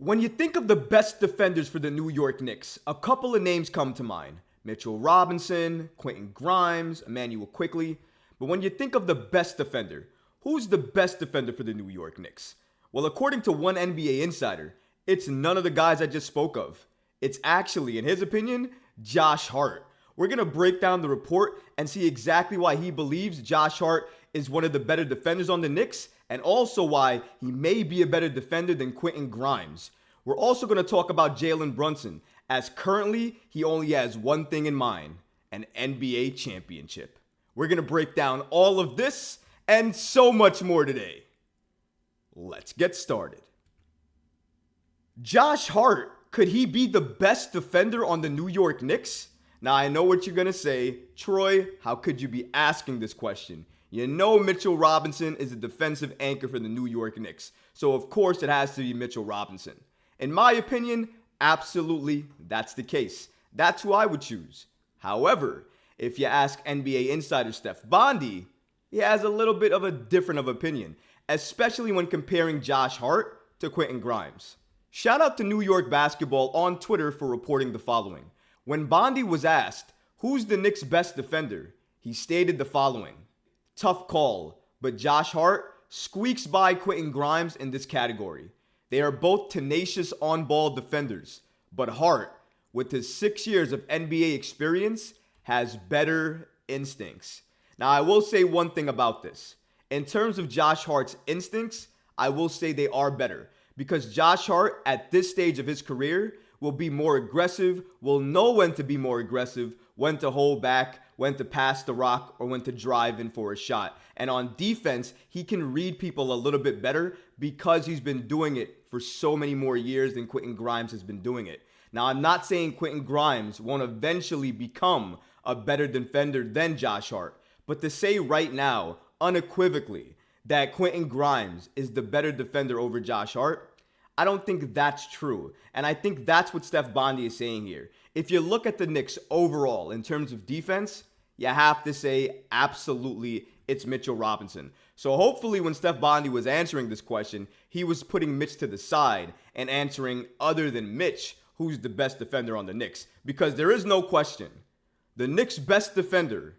When you think of the best defenders for the New York Knicks, a couple of names come to mind. Mitchell Robinson, Quentin Grimes, Immanuel Quickley. But when you think of the best defender, who's the best defender for the New York Knicks? Well, according to one NBA insider, it's none of the guys I just spoke of. It's actually, in his opinion, Josh Hart. We're going to break down the report and see exactly why he believes Josh Hart is one of the better defenders on the Knicks, and also why he may be a better defender than Quentin Grimes. We're also going to talk about Jalen Brunson, as currently he only has one thing in mind: an NBA championship. We're going to break down all of this and so much more today. Let's get started. Josh Hart, could he be the best defender on the New York Knicks? Now, I know what you're going to say. Troy, how could you be asking this question? You know Mitchell Robinson is a defensive anchor for the New York Knicks, so of course it has to be Mitchell Robinson. In my opinion, absolutely, that's the case. That's who I would choose. However, if you ask NBA insider Stefan Bondy, he has a little bit of a different of opinion, especially when comparing Josh Hart to Quentin Grimes. Shout out to New York Basketball on Twitter for reporting the following. When Bondy was asked, who's the Knicks' best defender, he stated the following: tough call, but Josh Hart squeaks by Quentin Grimes in this category. They are both tenacious on-ball defenders, but Hart, with his 6 years of NBA experience, has better instincts. Now, I will say one thing about this. In terms of Josh Hart's instincts, I will say they are better, because Josh Hart, at this stage of his career, will be more aggressive, will know when to be more aggressive, when to hold back, when to pass the rock, or when to drive in for a shot. And on defense, he can read people a little bit better because he's been doing it for so many more years than Quentin Grimes has been doing it. Now, I'm not saying Quentin Grimes won't eventually become a better defender than Josh Hart, but to say right now, unequivocally, that Quentin Grimes is the better defender over Josh Hart, I don't think that's true. And I think that's what Steph Bondy is saying here. If you look at the Knicks overall in terms of defense, you have to say absolutely it's Mitchell Robinson. So hopefully when Steph Bondy was answering this question, he was putting Mitch to the side and answering other than Mitch, who's the best defender on the Knicks. Because there is no question. The Knicks' best defender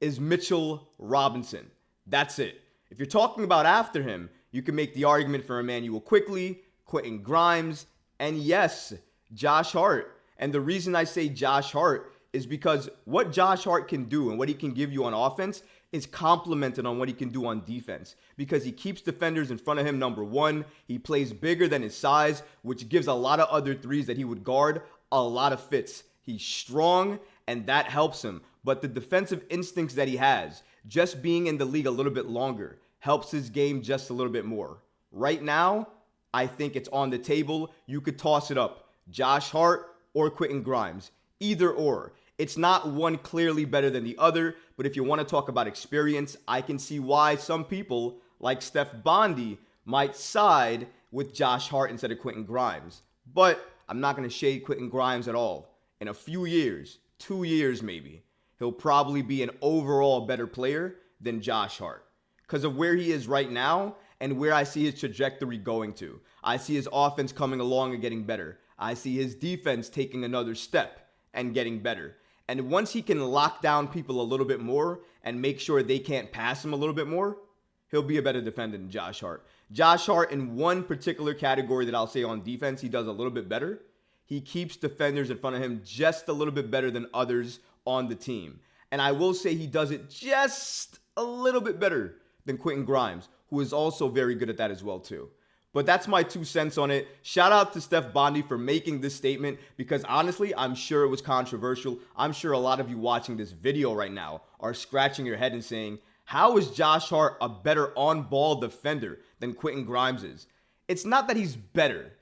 is Mitchell Robinson. That's it. If you're talking about after him, you can make the argument for Immanuel Quickley, Quentin Grimes, and yes, Josh Hart. And the reason I say Josh Hart is because what Josh Hart can do and what he can give you on offense is complemented on what he can do on defense. Because he keeps defenders in front of him, number one. He plays bigger than his size, which gives a lot of other threes that he would guard a lot of fits. He's strong, and that helps him. But the defensive instincts that he has, just being in the league a little bit longer, helps his game just a little bit more. Right now, I think it's on the table. You could toss it up. Josh Hart or Quentin Grimes. Either or. It's not one clearly better than the other, but if you want to talk about experience, I can see why some people, like Steph Bondy, might side with Josh Hart instead of Quentin Grimes. But I'm not going to shade Quentin Grimes at all. In a few years, 2 years maybe, he'll probably be an overall better player than Josh Hart. Because of where he is right now and where I see his trajectory going to. I see his offense coming along and getting better. I see his defense taking another step and getting better. And once he can lock down people a little bit more and make sure they can't pass him a little bit more, he'll be a better defender than Josh Hart. Josh Hart, in one particular category that I'll say on defense, he does a little bit better. He keeps defenders in front of him just a little bit better than others on the team. And I will say he does it just a little bit better than Quentin Grimes, who is also very good at that as well too. But that's my 2 cents on it. Shout out to Steph Bondy for making this statement, because honestly, I'm sure it was controversial. I'm sure a lot of you watching this video right now are scratching your head and saying, how is Josh Hart a better on-ball defender than Quentin Grimes is? It's not that he's better.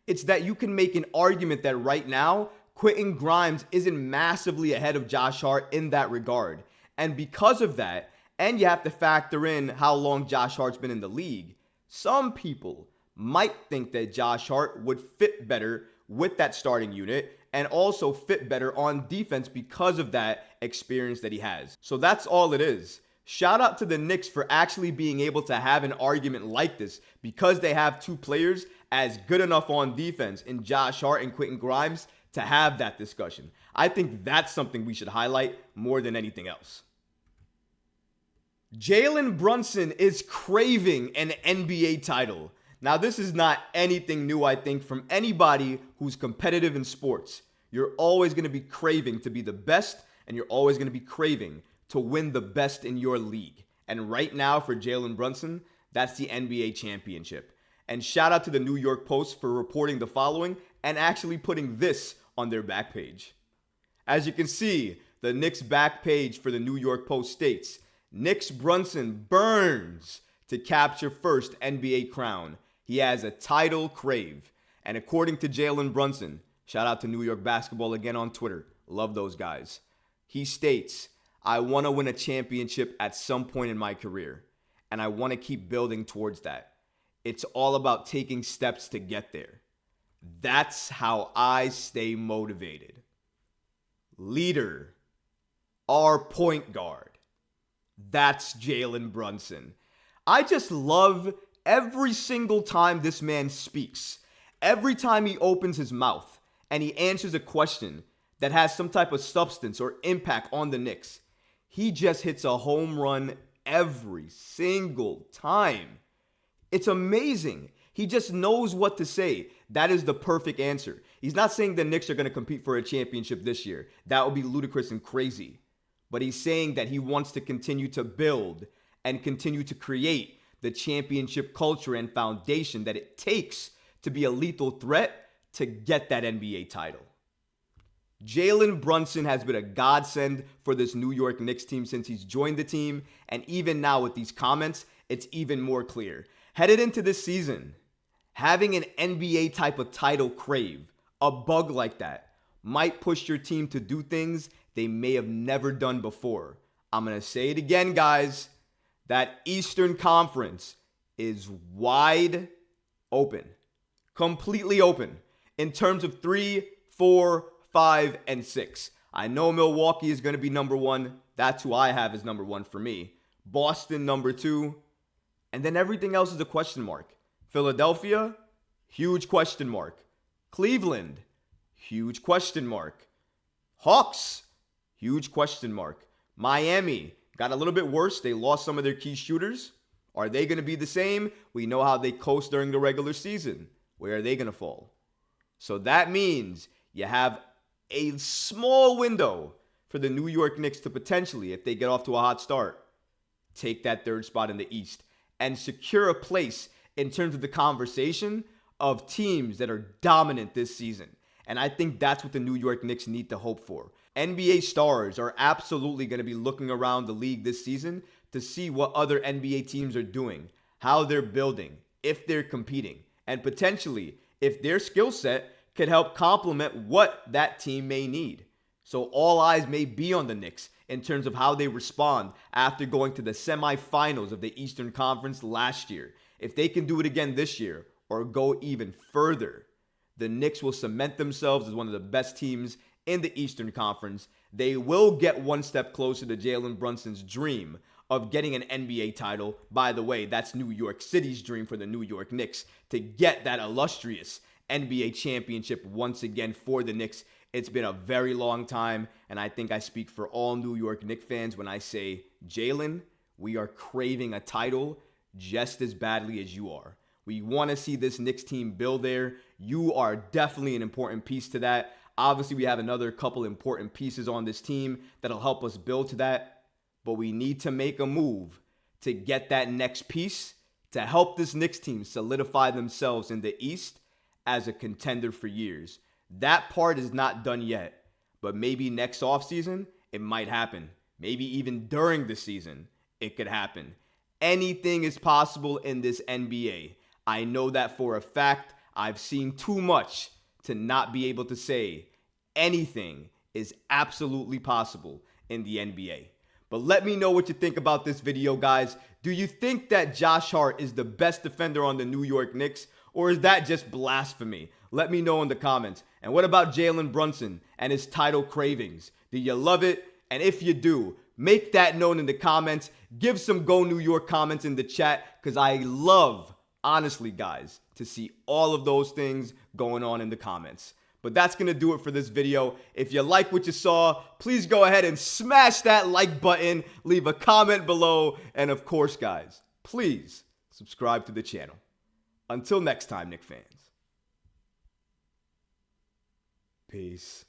It's that you can make an argument that right now, Quentin Grimes isn't massively ahead of Josh Hart in that regard. And because of that, and you have to factor in how long Josh Hart's been in the league, some people might think that Josh Hart would fit better with that starting unit and also fit better on defense because of that experience that he has. So that's all it is. Shout out to the Knicks for actually being able to have an argument like this because they have 2 players as good enough on defense in Josh Hart and Quentin Grimes to have that discussion. I think that's something we should highlight more than anything else. Jalen Brunson is craving an NBA title. Now, this is not anything new, I think, from anybody who's competitive in sports. You're always going to be craving to be the best, and you're always going to be craving to win the best in your league. And right now, for Jalen Brunson, that's the NBA championship. And shout out to the New York Post for reporting the following and actually putting this on their back page. As you can see, the Knicks back page for the New York Post states, Knicks Brunson burns to capture first NBA crown. He has a title crave. And according to Jalen Brunson, shout out to New York Basketball again on Twitter. Love those guys. He states, I want to win a championship at some point in my career. And I want to keep building towards that. It's all about taking steps to get there. That's how I stay motivated. Leader. Our point guard. That's Jalen Brunson. I just love every single time this man speaks. Every time he opens his mouth and he answers a question that has some type of substance or impact on the Knicks, he just hits a home run every single time. It's amazing. He just knows what to say. That is the perfect answer. He's not saying the Knicks are going to compete for a championship this year. That would be ludicrous and crazy. But he's saying that he wants to continue to build and continue to create the championship culture and foundation that it takes to be a lethal threat to get that NBA title. Jalen Brunson has been a godsend for this New York Knicks team since he's joined the team, and even now with these comments, it's even more clear. Headed into this season, having an NBA type of title crave, a bug like that, might push your team to do things they may have never done before. I'm going to say it again, guys. That Eastern Conference is wide open. Completely open. In terms of 3, 4, 5, and 6. I know Milwaukee is going to be number 1. That's who I have as number 1 for me. Boston, number 2. And then everything else is a question mark. Philadelphia, huge question mark. Cleveland, huge question mark. Hawks, huge question mark. Miami, got a little bit worse. They lost some of their key shooters. Are they going to be the same? We know how they coast during the regular season. Where are they going to fall? So that means you have a small window for the New York Knicks to potentially, if they get off to a hot start, take that third spot in the East and secure a place in terms of the conversation of teams that are dominant this season. And I think that's what the New York Knicks need to hope for. NBA stars are absolutely going to be looking around the league this season to see what other NBA teams are doing, how they're building, if they're competing, and potentially if their skill set could help complement what that team may need. So all eyes may be on the Knicks in terms of how they respond after going to the semifinals of the Eastern Conference last year. If they can do it again this year or go even further, the Knicks will cement themselves as one of the best teams in the Eastern Conference. They will get one step closer to Jalen Brunson's dream of getting an NBA title. By the way, that's New York City's dream for the New York Knicks, to get that illustrious NBA championship once again for the Knicks. It's been a very long time, and I think I speak for all New York Knicks fans when I say, Jalen, we are craving a title just as badly as you are. We want to see this Knicks team build there. You are definitely an important piece to that. Obviously, we have another couple important pieces on this team that'll help us build to that. But we need to make a move to get that next piece to help this Knicks team solidify themselves in the East as a contender for years. That part is not done yet, but maybe next offseason, it might happen. Maybe even during the season, it could happen. Anything is possible in this NBA. I know that for a fact. I've seen too much to not be able to say anything is absolutely possible in the NBA. But let me know what you think about this video, guys. Do you think that Josh Hart is the best defender on the New York Knicks, or is that just blasphemy? Let me know in the comments. And what about Jalen Brunson and his title cravings? Do you love it? And if you do, make that known in the comments. Give some Go New York comments in the chat, because I love, honestly, guys, to see all of those things going on in the comments. But that's going to do it for this video. If you like what you saw, please go ahead and smash that like button, leave a comment below, and of course, guys, please subscribe to the channel. Until next time, Knicks fans. Peace.